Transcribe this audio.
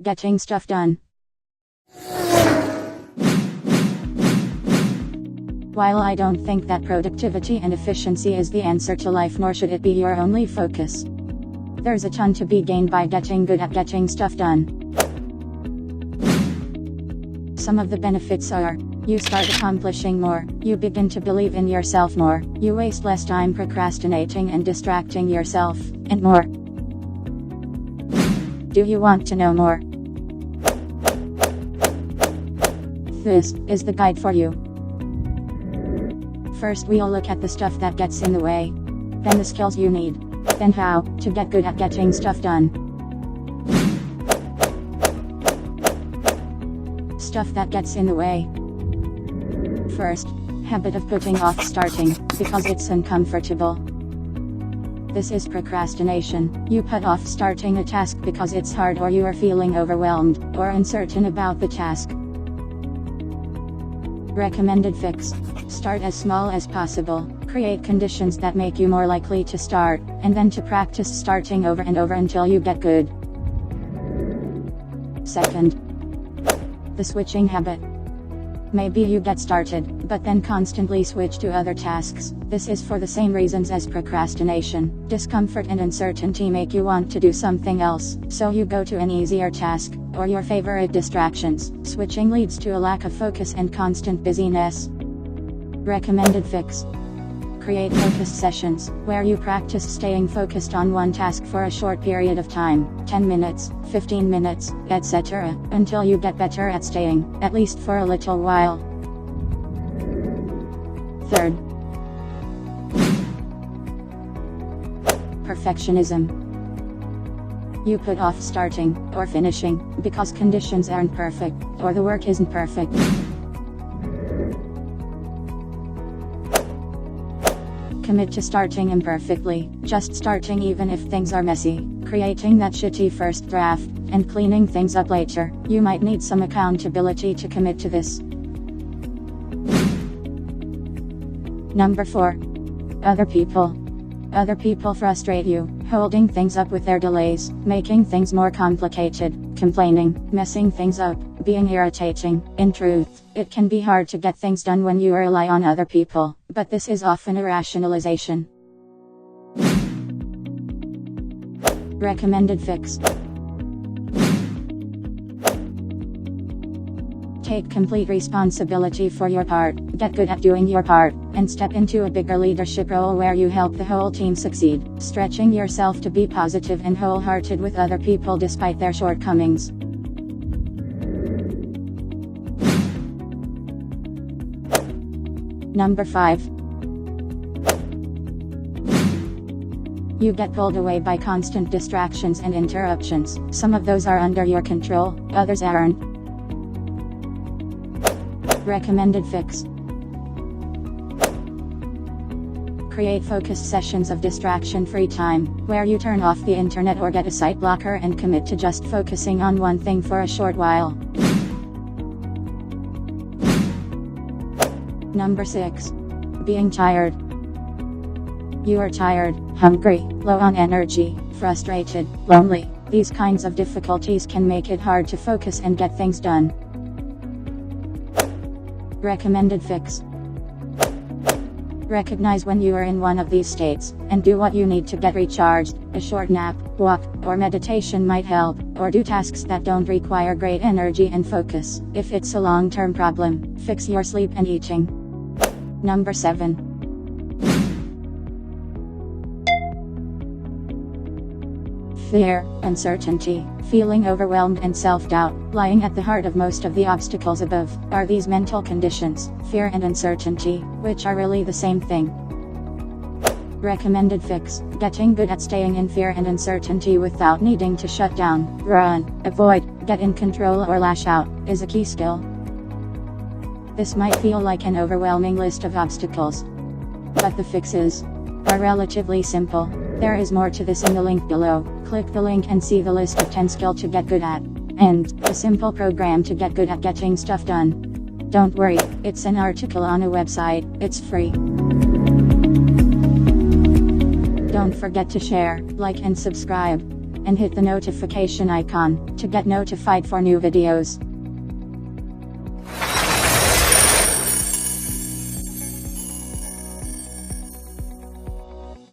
getting stuff done. While I don't think that productivity and efficiency is the answer to life, nor should it be your only focus, there's a ton to be gained by getting good at getting stuff done. Some of the benefits are: you start accomplishing more, you begin to believe in yourself more, you waste less time procrastinating and distracting yourself, and more. Do you want to know more? This is the guide for you. First, we'll look at the stuff that gets in the way, then the skills you need, then how to get good at getting stuff done. Stuff that gets in the way. First, habit of putting off starting, because it's uncomfortable. This is procrastination. You put off starting a task because it's hard, or you are feeling overwhelmed, or uncertain about the task. Recommended fix: start as small as possible, create conditions that make you more likely to start, and then to practice starting over and over until you get good. Second, the switching habit. Maybe you get started, but then constantly switch to other tasks. This is for the same reasons as procrastination. Discomfort and uncertainty make you want to do something else, so you go to an easier task, or your favorite distractions. Switching leads to a lack of focus and constant busyness. Recommended fix: create focused sessions, where you practice staying focused on one task for a short period of time, 10 minutes, 15 minutes, etc., until you get better at staying, at least for a little while. Third, perfectionism. You put off starting, or finishing, because conditions aren't perfect, or the work isn't perfect. Commit to starting imperfectly, just starting even if things are messy, creating that shitty first draft, and cleaning things up later. You might need some accountability to commit to this. Number 4. Other people. Other people frustrate you, holding things up with their delays, making things more complicated, complaining, messing things up, being irritating. In truth, it can be hard to get things done when you rely on other people, but this is often a rationalization. Recommended fix: take complete responsibility for your part, get good at doing your part, and step into a bigger leadership role where you help the whole team succeed, stretching yourself to be positive and wholehearted with other people despite their shortcomings. Number 5. You get pulled away by constant distractions and interruptions. Some of those are under your control, others aren't. Recommended fix: create focused sessions of distraction-free time, where you turn off the internet or get a site blocker and commit to just focusing on one thing for a short while. Number 6. Being tired. You are tired, hungry, low on energy, frustrated, lonely. These kinds of difficulties can make it hard to focus and get things done. Recommended fix: recognize when you are in one of these states, and do what you need to get recharged. A short nap, walk, or meditation might help, or do tasks that don't require great energy and focus. If it's a long-term problem, fix your sleep and eating. Number 7. Fear, uncertainty, feeling overwhelmed and self-doubt. Lying at the heart of most of the obstacles above are these mental conditions, fear and uncertainty, which are really the same thing. Recommended fix: getting good at staying in fear and uncertainty without needing to shut down, run, avoid, get in control or lash out, is a key skill. This might feel like an overwhelming list of obstacles, but the fixes are relatively simple. There is more to this in the link below. Click the link and see the list of 10 skills to get good at, and a simple program to get good at getting stuff done. Don't worry, it's an article on a website, it's free. Don't forget to share, like and subscribe. and hit the notification icon to get notified for new videos.